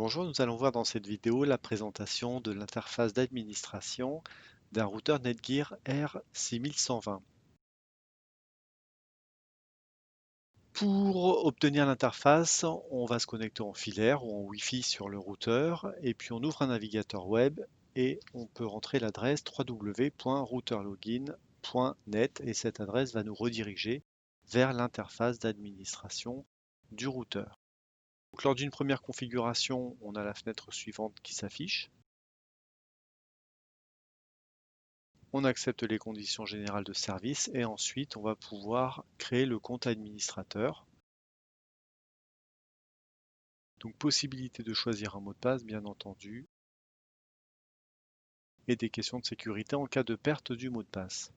Bonjour, nous allons voir dans cette vidéo la présentation de l'interface d'administration d'un routeur Netgear R6120. Pour obtenir l'interface, on va se connecter en filaire ou en Wi-Fi sur le routeur et puis on ouvre un navigateur web et on peut rentrer l'adresse www.routerlogin.net et cette adresse va nous rediriger vers l'interface d'administration du routeur. Donc, lors d'une première configuration, on a la fenêtre suivante qui s'affiche. On accepte les conditions générales de service et ensuite on va pouvoir créer le compte administrateur. Donc possibilité de choisir un mot de passe bien entendu et des questions de sécurité en cas de perte du mot de passe.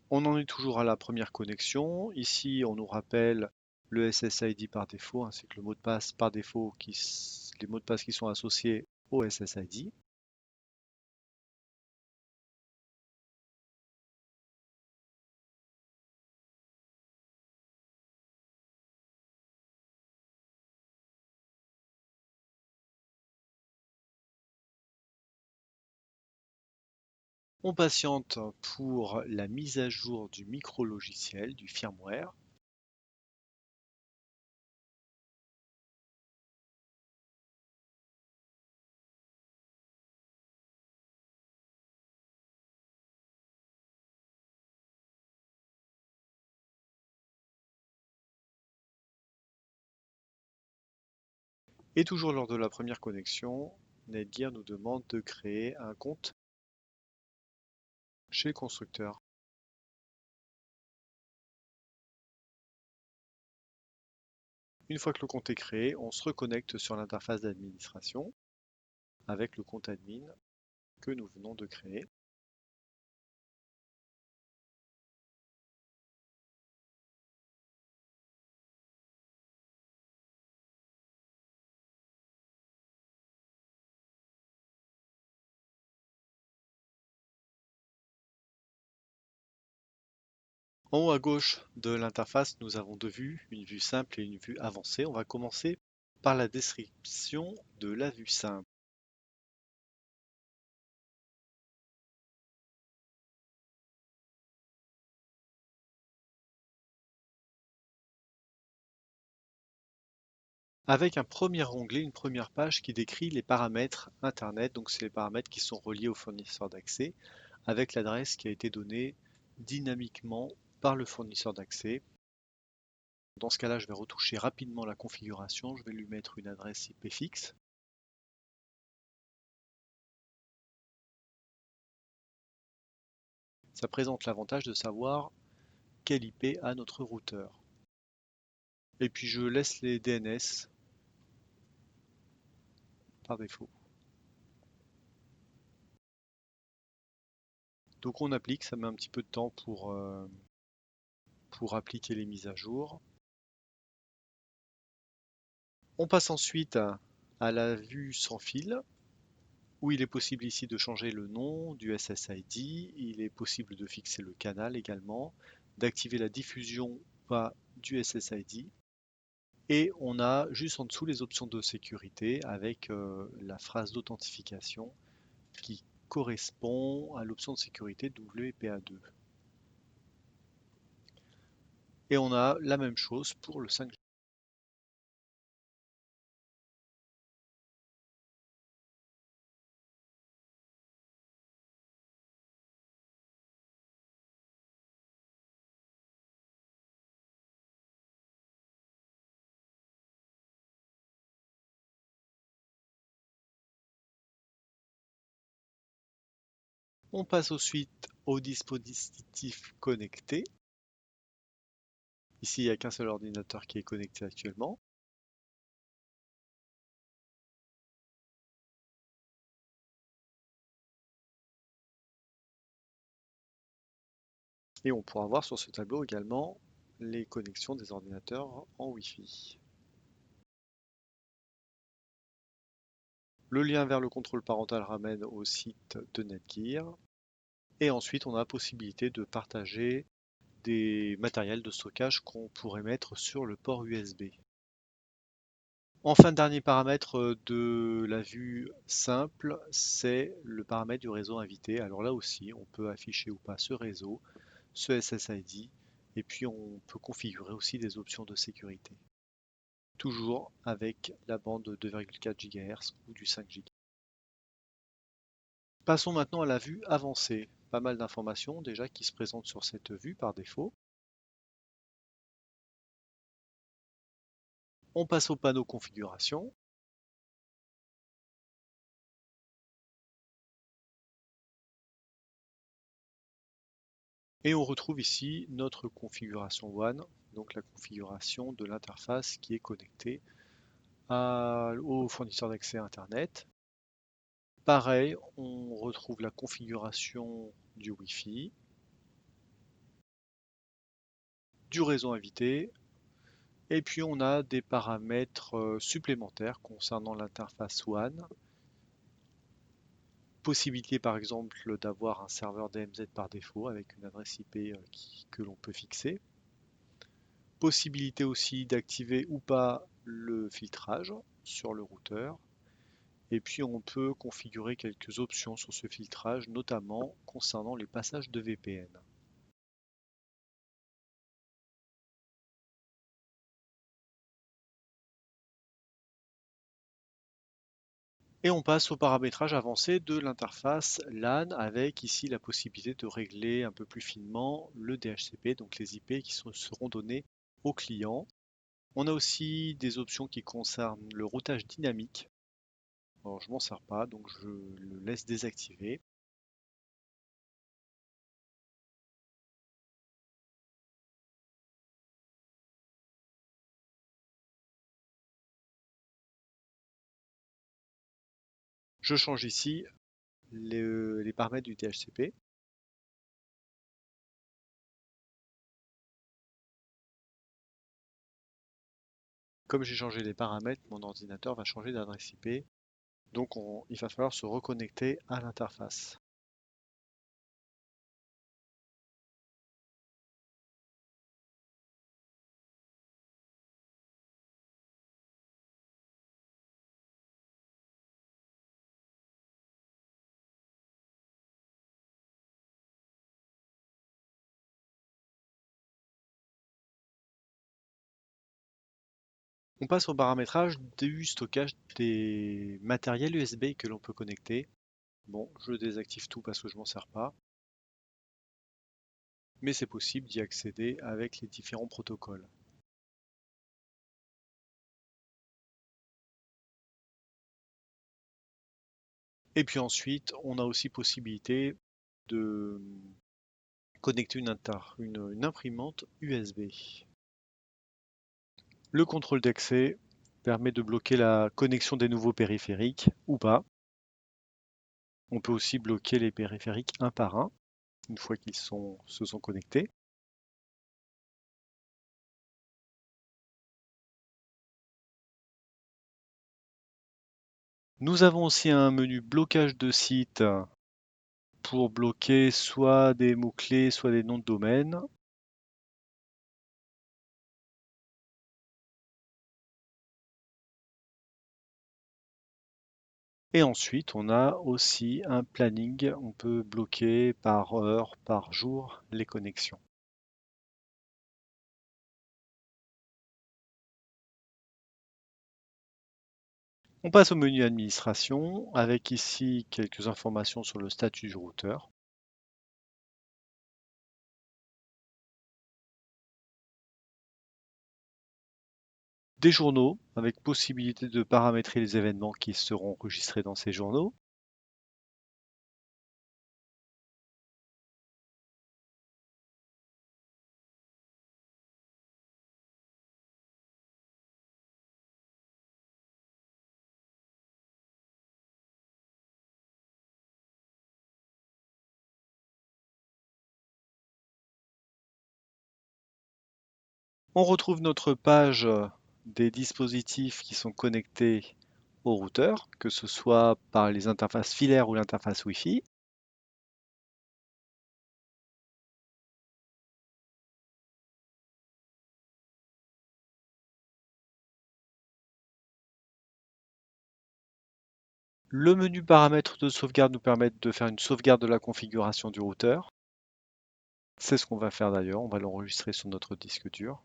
On en est toujours à la première connexion. Ici on nous rappelle le SSID par défaut ainsi que le mot de passe par défaut, les mots de passe qui sont associés au SSID. On patiente pour la mise à jour du micro-logiciel, du firmware. Et toujours lors de la première connexion, Netgear nous demande de créer un compte chez le constructeur. Une fois que le compte est créé, on se reconnecte sur l'interface d'administration avec le compte admin que nous venons de créer. En haut à gauche de l'interface, nous avons deux vues, une vue simple et une vue avancée. On va commencer par la description de la vue simple. Avec un premier onglet, une première page qui décrit les paramètres Internet, donc c'est les paramètres qui sont reliés au fournisseur d'accès, avec l'adresse qui a été donnée dynamiquement par le fournisseur d'accès. Dans ce cas-là, je vais retoucher rapidement la configuration, je vais lui mettre une adresse IP fixe. Ça présente l'avantage de savoir quelle IP a notre routeur. Et puis je laisse les DNS par défaut. Donc on applique, ça met un petit peu de temps pour appliquer les mises à jour. On passe ensuite à la vue sans fil, où il est possible ici de changer le nom du SSID, il est possible de fixer le canal également, d'activer la diffusion ou pas du SSID, et on a juste en dessous les options de sécurité avec la phrase d'authentification qui correspond à l'option de sécurité WPA2. Et on a la même chose pour le 5G. On passe ensuite au dispositif connecté. Ici, il n'y a qu'un seul ordinateur qui est connecté actuellement. Et on pourra voir sur ce tableau également les connexions des ordinateurs en Wi-Fi. Le lien vers le contrôle parental ramène au site de Netgear. Et ensuite, on a la possibilité de partager des matériels de stockage qu'on pourrait mettre sur le port USB. Enfin, dernier paramètre de la vue simple, c'est le paramètre du réseau invité. Alors là aussi, on peut afficher ou pas ce réseau, ce SSID, et puis on peut configurer aussi des options de sécurité. Toujours avec la bande de 2,4 GHz ou du 5 GHz. Passons maintenant à la vue avancée. Pas mal d'informations déjà qui se présentent sur cette vue par défaut. On passe au panneau configuration. Et on retrouve ici notre configuration WAN, donc la configuration de l'interface qui est connectée au fournisseur d'accès Internet. Pareil, on retrouve la configuration du Wi-Fi, du réseau invité, et puis on a des paramètres supplémentaires concernant l'interface WAN. Possibilité par exemple d'avoir un serveur DMZ par défaut avec une adresse IP que l'on peut fixer. Possibilité aussi d'activer ou pas le filtrage sur le routeur. Et puis on peut configurer quelques options sur ce filtrage, notamment concernant les passages de VPN. Et on passe au paramétrage avancé de l'interface LAN avec ici la possibilité de régler un peu plus finement le DHCP, donc les IP qui seront donnés au client. On a aussi des options qui concernent le routage dynamique. Alors je m'en sers pas, donc je le laisse désactiver. Je change ici les paramètres du DHCP. Comme j'ai changé les paramètres, mon ordinateur va changer d'adresse IP. Donc il va falloir se reconnecter à l'interface. On passe au paramétrage du stockage des matériels USB que l'on peut connecter. Bon, je désactive tout parce que je m'en sers pas, mais c'est possible d'y accéder avec les différents protocoles. Et puis ensuite, on a aussi possibilité de connecter une imprimante USB. Le contrôle d'accès permet de bloquer la connexion des nouveaux périphériques ou pas. On peut aussi bloquer les périphériques un par un une fois qu'ils se sont connectés. Nous avons aussi un menu blocage de site pour bloquer soit des mots-clés, soit des noms de domaine. Et ensuite, on a aussi un planning. On peut bloquer par heure, par jour les connexions. On passe au menu administration avec ici quelques informations sur le statut du routeur. Des journaux avec possibilité de paramétrer les événements qui seront enregistrés dans ces journaux. On retrouve notre page des dispositifs qui sont connectés au routeur, que ce soit par les interfaces filaires ou l'interface Wi-Fi. Le menu paramètres de sauvegarde nous permet de faire une sauvegarde de la configuration du routeur. C'est ce qu'on va faire d'ailleurs, on va l'enregistrer sur notre disque dur.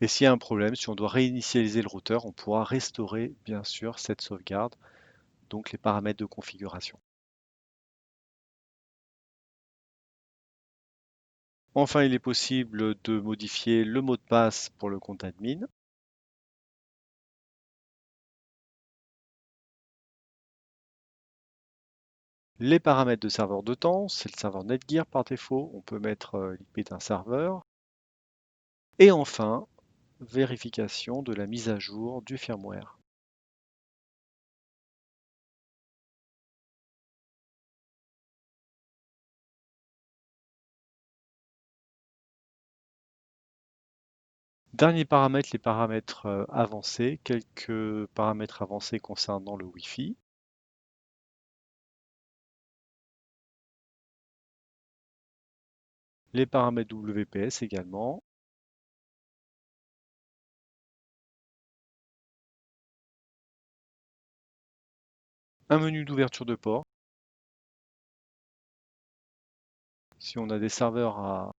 Et s'il y a un problème, si on doit réinitialiser le routeur, on pourra restaurer bien sûr cette sauvegarde, donc les paramètres de configuration. Enfin, il est possible de modifier le mot de passe pour le compte admin. Les paramètres de serveur de temps, c'est le serveur Netgear par défaut, on peut mettre l'IP d'un serveur. Et enfin, vérification de la mise à jour du firmware. Dernier paramètre, les paramètres avancés, quelques paramètres avancés concernant le Wi-Fi. Les paramètres WPS également. Un menu d'ouverture de port. Si on a des serveurs à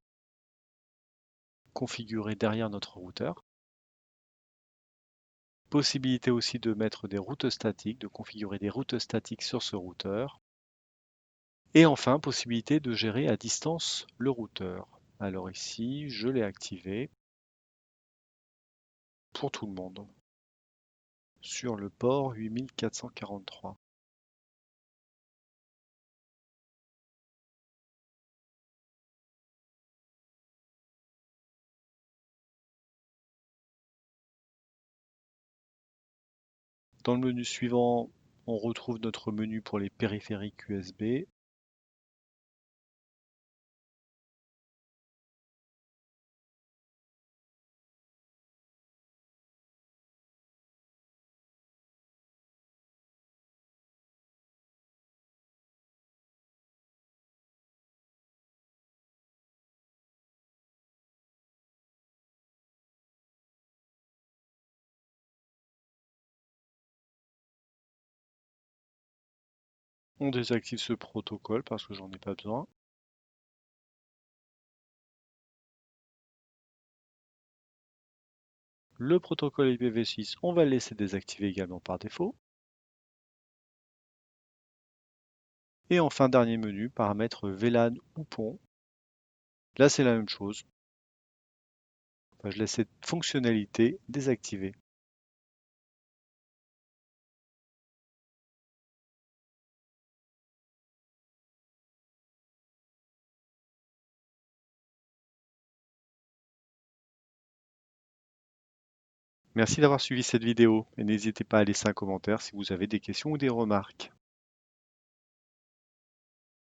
configurer derrière notre routeur. Possibilité aussi de mettre des routes statiques, de configurer des routes statiques sur ce routeur. Et enfin, possibilité de gérer à distance le routeur. Alors ici, je l'ai activé pour tout le monde sur le port 8443. Dans le menu suivant, on retrouve notre menu pour les périphériques USB. On désactive ce protocole parce que j'en ai pas besoin. Le protocole IPv6, on va le laisser désactiver également par défaut. Et enfin, dernier menu, paramètres VLAN ou pont. Là, c'est la même chose. Enfin, je laisse cette fonctionnalité désactivée. Merci d'avoir suivi cette vidéo et n'hésitez pas à laisser un commentaire si vous avez des questions ou des remarques.